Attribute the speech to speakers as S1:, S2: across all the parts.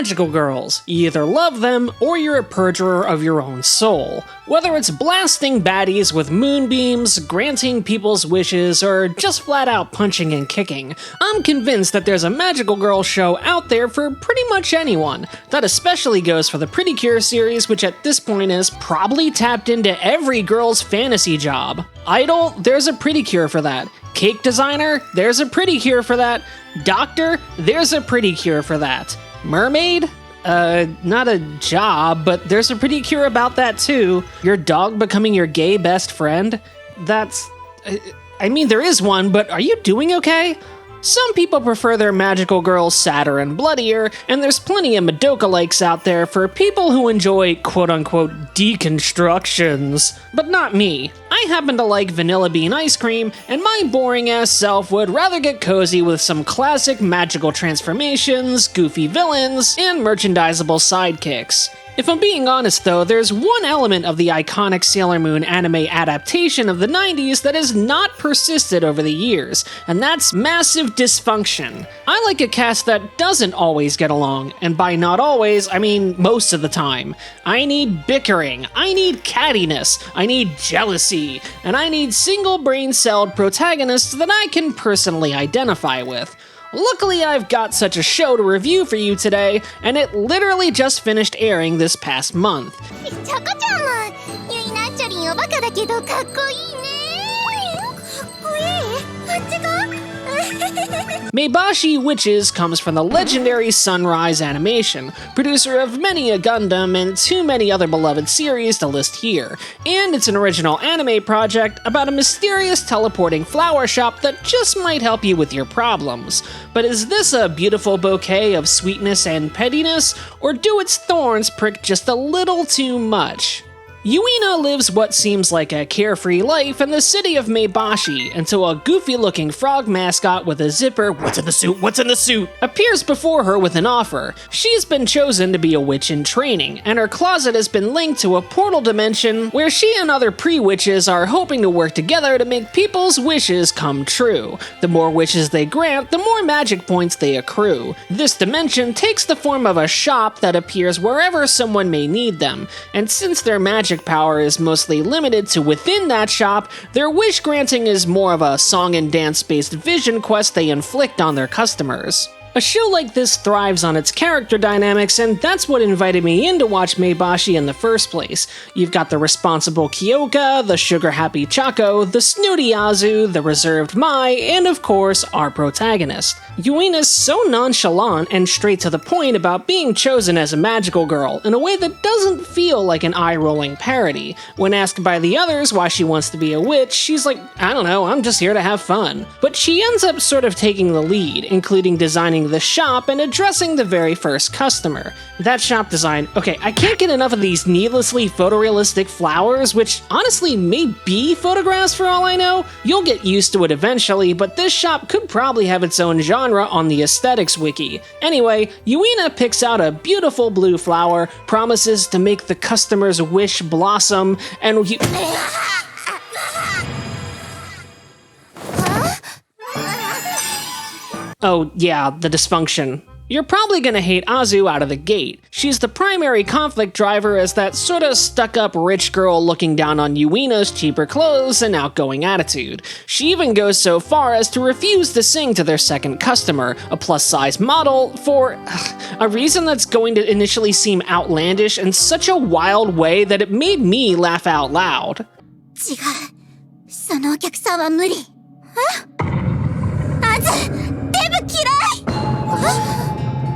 S1: magical girls. You either love them, or you're a perjurer of your own soul. Whether it's blasting baddies with moonbeams, granting people's wishes, or just flat out punching and kicking, I'm convinced that there's a magical girl show out there for pretty much anyone. That especially goes for the Pretty Cure series, which at this point is probably tapped into every girl's fantasy job. Idol, there's a Pretty Cure for that. Cake designer, there's a Pretty Cure for that. Doctor, there's a Pretty Cure for that. Mermaid? Not a job, but there's a Pretty Cure about that too. Your dog becoming your gay best friend? That's... I mean, there is one, but are you doing okay? Some people prefer their magical girls sadder and bloodier, and there's plenty of Madoka-likes out there for people who enjoy quote-unquote deconstructions. But not me. I happen to like vanilla bean ice cream, and my boring-ass self would rather get cozy with some classic magical transformations, goofy villains, and merchandisable sidekicks. If I'm being honest though, there's one element of the iconic Sailor Moon anime adaptation of the 90s that has not persisted over the years, and that's massive dysfunction. I like a cast that doesn't always get along, and by not always, I mean most of the time. I need bickering, I need cattiness, I need jealousy, and I need single brain-celled protagonists that I can personally identify with. Luckily, I've got such a show to review for you today, and it literally just finished airing this past month. Maebashi Witches comes from the legendary Sunrise Animation, producer of many a Gundam and too many other beloved series to list here, and it's an original anime project about a mysterious teleporting flower shop that just might help you with your problems. But is this a beautiful bouquet of sweetness and pettiness, or do its thorns prick just a little too much? Yuena lives what seems like a carefree life in the city of Maebashi until a goofy-looking frog mascot with a zipper, what's in the suit, appears before her with an offer. She's been chosen to be a witch in training, and her closet has been linked to a portal dimension where she and other pre-witches are hoping to work together to make people's wishes come true. The more wishes they grant, the more magic points they accrue. This dimension takes the form of a shop that appears wherever someone may need them, and since their magic power is mostly limited to within that shop, their wish granting is more of a song and dance based vision quest they inflict on their customers. A show like this thrives on its character dynamics, and that's what invited me in to watch Maebashi in the first place. You've got the responsible Kyoka, the sugar-happy Chako, the snooty Azu, the reserved Mai, and of course, our protagonist. Yuena's so nonchalant and straight to the point about being chosen as a magical girl in a way that doesn't feel like an eye-rolling parody. When asked by the others why she wants to be a witch, she's like, I don't know, I'm just here to have fun. But she ends up sort of taking the lead, including designing the shop and addressing the very first customer. That shop design, okay, I can't get enough of these needlessly photorealistic flowers, which honestly may be photographs for all I know. You'll get used to it eventually, but this shop could probably have its own genre on the aesthetics wiki. Anyway, Yuena picks out a beautiful blue flower, promises to make the customer's wish blossom, and oh yeah, the dysfunction. You're probably gonna hate Azu out of the gate. She's the primary conflict driver as that sorta stuck-up rich girl looking down on Yuena's cheaper clothes and outgoing attitude. She even goes so far as to refuse to sing to their second customer, a plus-size model, for a reason that's going to initially seem outlandish in such a wild way that it made me laugh out loud.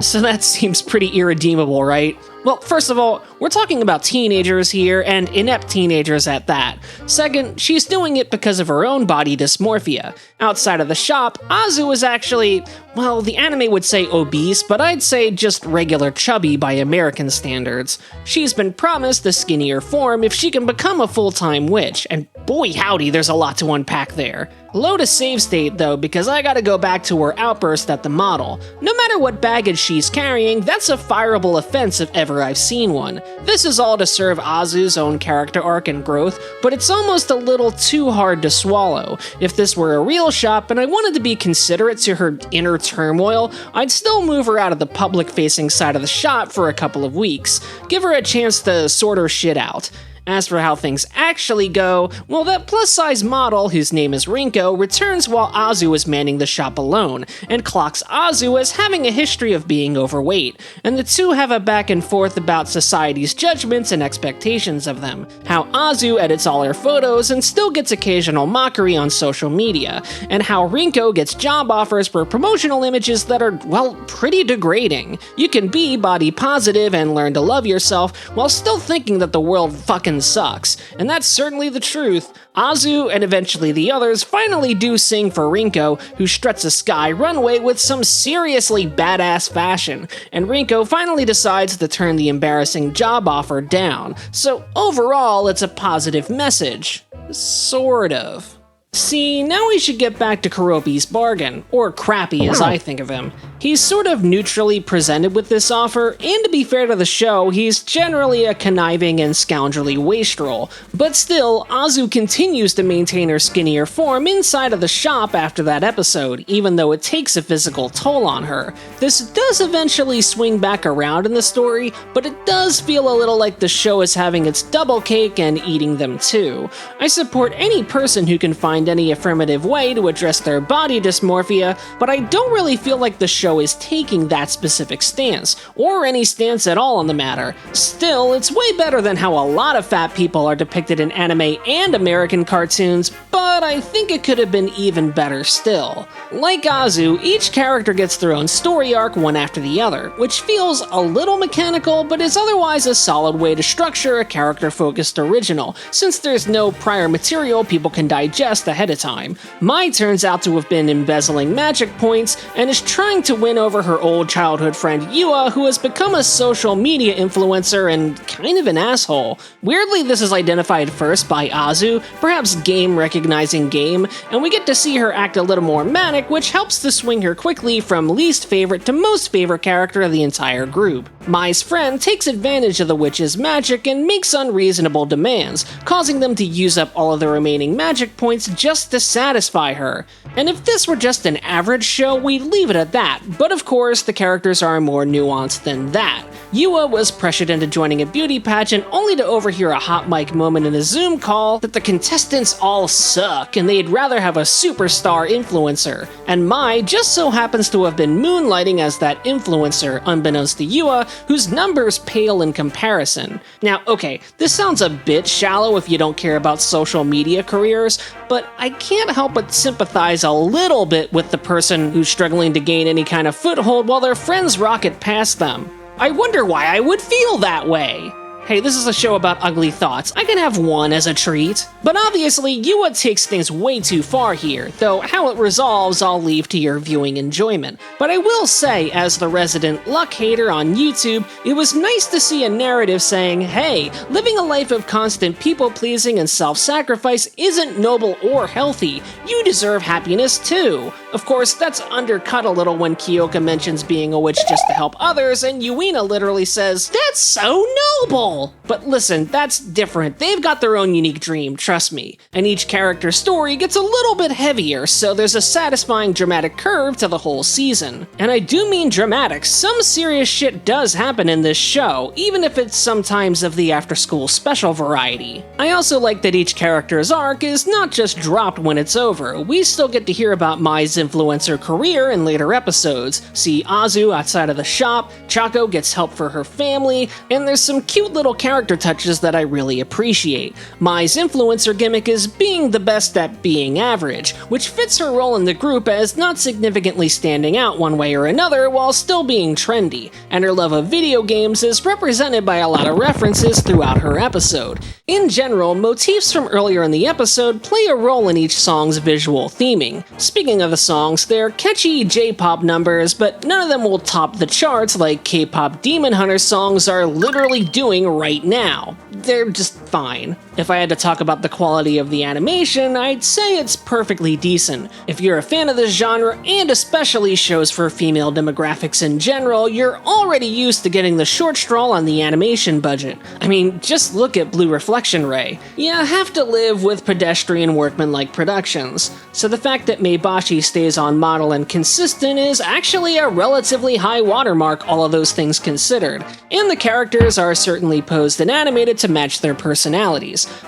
S1: So that seems pretty irredeemable, right? Well, first of all, we're talking about teenagers here, and inept teenagers at that. Second, she's doing it because of her own body dysmorphia. Outside of the shop, Azu is actually, well, the anime would say obese, but I'd say just regular chubby by American standards. She's been promised a skinnier form if she can become a full-time witch, and boy howdy, there's a lot to unpack there. Load a save state though, because I gotta go back to her outburst at the model. No matter what baggage she's carrying, that's a fireable offense if ever I've seen one. This is all to serve Azu's own character arc and growth, but it's almost a little too hard to swallow. If this were a real shop and I wanted to be considerate to her inner turmoil, I'd still move her out of the public-facing side of the shop for a couple of weeks, give her a chance to sort her shit out. As for how things actually go, well, that plus-size model, whose name is Rinko, returns while Azu is manning the shop alone, and clocks Azu as having a history of being overweight, and the two have a back and forth about society's judgments and expectations of them, how Azu edits all her photos and still gets occasional mockery on social media, and how Rinko gets job offers for promotional images that are, well, pretty degrading. You can be body positive and learn to love yourself while still thinking that the world fucking sucks, and that's certainly the truth. Azu and eventually the others finally do sing for Rinko, who struts a sky runway with some seriously badass fashion, and Rinko finally decides to turn the embarrassing job offer down. So overall, it's a positive message. Sort of. See, now we should get back to Kuropi's bargain, or Crappy as I think of him. He's sort of neutrally presented with this offer, and to be fair to the show, he's generally a conniving and scoundrelly wastrel. But still, Azu continues to maintain her skinnier form inside of the shop after that episode, even though it takes a physical toll on her. This does eventually swing back around in the story, but it does feel a little like the show is having its double cake and eating them too. I support any person who can find any affirmative way to address their body dysmorphia, but I don't really feel like the show is taking that specific stance, or any stance at all on the matter. Still, it's way better than how a lot of fat people are depicted in anime and American cartoons, but I think it could have been even better still. Like Azu, each character gets their own story arc one after the other, which feels a little mechanical, but is otherwise a solid way to structure a character-focused original, since there's no prior material people can digest ahead of time. Mai turns out to have been embezzling magic points, and is trying to win over her old childhood friend Yuena, who has become a social media influencer and kind of an asshole. Weirdly, this is identified first by Azu, perhaps game recognizing game, and we get to see her act a little more manic, which helps to swing her quickly from least favorite to most favorite character of the entire group. Mai's friend takes advantage of the witch's magic and makes unreasonable demands, causing them to use up all of the remaining magic points just to satisfy her. And if this were just an average show, we'd leave it at that, but of course the characters are more nuanced than that. Yuena was pressured into joining a beauty pageant only to overhear a hot mic moment in a Zoom call that the contestants all suck and they'd rather have a superstar influencer. And Mai just so happens to have been moonlighting as that influencer, unbeknownst to Yuena, whose numbers pale in comparison. Now, okay, this sounds a bit shallow if you don't care about social media careers, but I can't help but sympathize a little bit with the person who's struggling to gain any kind of foothold while their friends rocket past them. I wonder why I would feel that way. Hey, this is a show about ugly thoughts. I can have one as a treat. But obviously, Yuena takes things way too far here, though how it resolves I'll leave to your viewing enjoyment. But I will say, as the resident luck hater on YouTube, it was nice to see a narrative saying, hey, living a life of constant people-pleasing and self-sacrifice isn't noble or healthy. You deserve happiness too. Of course, that's undercut a little when Kyoka mentions being a witch just to help others, and Yuena literally says, that's so noble! But listen, that's different. They've got their own unique dream, trust me. And each character's story gets a little bit heavier, so there's a satisfying dramatic curve to the whole season. And I do mean dramatic. Some serious shit does happen in this show, even if it's sometimes of the after-school special variety. I also like that each character's arc is not just dropped when it's over. We still get to hear about Mai's influencer career in later episodes, see Azu outside of the shop, Chako gets help for her family, and there's some cute little character touches that I really appreciate. Mai's influencer gimmick is being the best at being average, which fits her role in the group as not significantly standing out one way or another while still being trendy, and her love of video games is represented by a lot of references throughout her episode. In general, motifs from earlier in the episode play a role in each song's visual theming. Speaking of the songs, they're catchy J-pop numbers, but none of them will top the charts like K-pop Demon Hunter songs are literally doing right now. They're just fine. If I had to talk about the quality of the animation, I'd say it's perfectly decent. If you're a fan of this genre, and especially shows for female demographics in general, you're already used to getting the short straw on the animation budget. I mean, just look at Blue Reflection Ray. You have to live with pedestrian workman-like productions, so the fact that Maebashi stays on model and consistent is actually a relatively high watermark, all of those things considered. And the characters are certainly posed and animated to match their personalities.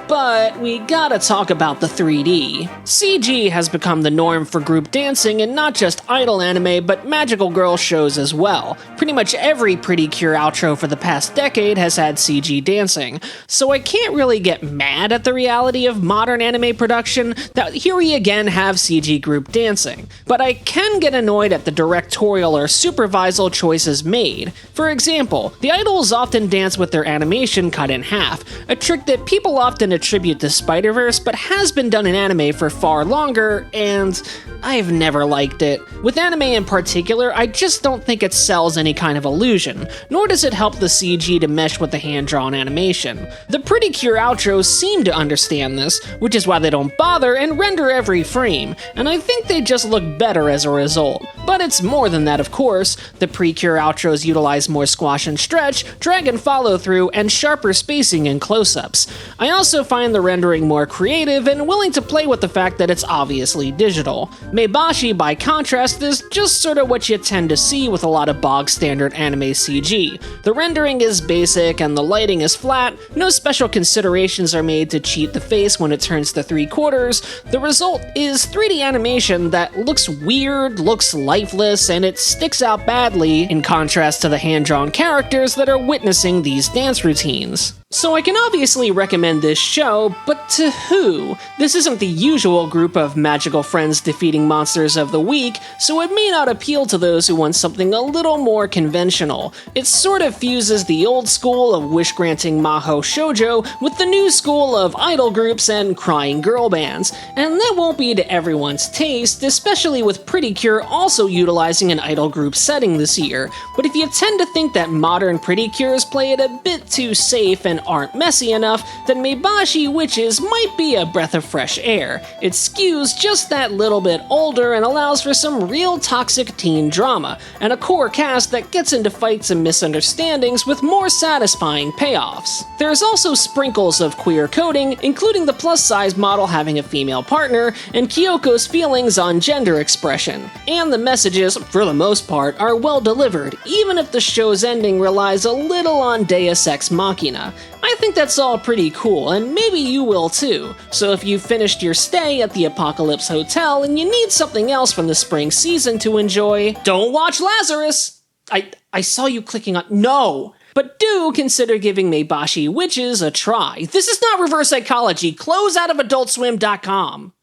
S1: But we gotta talk about the 3D. CG has become the norm for group dancing in not just idol anime, but magical girl shows as well. Pretty much every Pretty Cure outro for the past decade has had CG dancing, so I can't really get mad at the reality of modern anime production that here we again have CG group dancing. But I can get annoyed at the directorial or supervisal choices made. For example, the idols often dance with their animation cut in half, a trick that people often attribute to Spider-Verse but has been done in anime for far longer, and I've never liked it. With anime in particular, I just don't think it sells any kind of illusion, nor does it help the CG to mesh with the hand-drawn animation. The Pretty Cure outros seem to understand this, which is why they don't bother and render every frame, and I think they just look better as a result. But it's more than that, of course. The Pre-Cure outros utilize more squash and stretch, drag and follow through, and sharper spacing in close-ups. I also find the rendering more creative and willing to play with the fact that it's obviously digital. Maebashi, by contrast, is just sort of what you tend to see with a lot of bog-standard anime CG. The rendering is basic and the lighting is flat, no special considerations are made to cheat the face when it turns to 3/4. The result is 3D animation that looks weird, looks lifeless, and it sticks out badly in contrast to the hand-drawn characters that are witnessing these dance routines. So I can obviously recommend this show, but to who? This isn't the usual group of magical friends defeating monsters of the week, so it may not appeal to those who want something a little more conventional. It sort of fuses the old school of wish-granting maho shoujo with the new school of idol groups and crying girl bands, and that won't be to everyone's taste, especially with Pretty Cure also utilizing an idol group setting this year. But if you tend to think that modern Pretty Cures play it a bit too safe and aren't messy enough, then Maebashi Witches might be a breath of fresh air. It skews just that little bit older and allows for some real toxic teen drama, and a core cast that gets into fights and misunderstandings with more satisfying payoffs. There's also sprinkles of queer coding, including the plus-size model having a female partner, and Kyoko's feelings on gender expression. And the messages, for the most part, are well delivered, even if the show's ending relies a little on Deus Ex Machina. I think that's all pretty cool, and maybe you will too. So if you've finished your stay at the Apocalypse Hotel and you need something else from the spring season to enjoy, don't watch Lazarus! I saw you clicking on— no! But do consider giving Maebashi Witches a try. This is not reverse psychology. Close out of AdultSwim.com.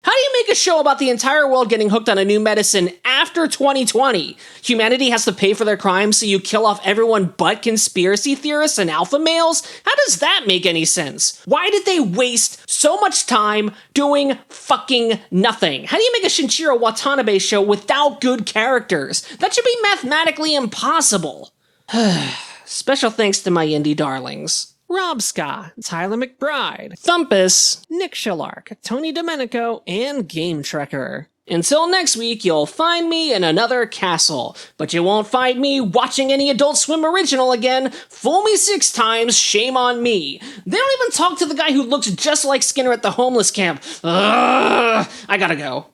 S1: How do you make a show about the entire world getting hooked on a new medicine after 2020? Humanity has to pay for their crimes, so you kill off everyone but conspiracy theorists and alpha males? How does that make any sense? Why did they waste so much time doing fucking nothing? How do you make a Shinichiro Watanabe show without good characters? That should be mathematically impossible. Special thanks to my indie darlings: Rob Scott, Tyler McBride, Thumpus, Nick Shalark, Tony Domenico, and Game Trekker. Until next week, you'll find me in another castle, but you won't find me watching any Adult Swim original again. Fool me 6 times, shame on me. They don't even talk to the guy who looks just like Skinner at the homeless camp. Ugh, I gotta go.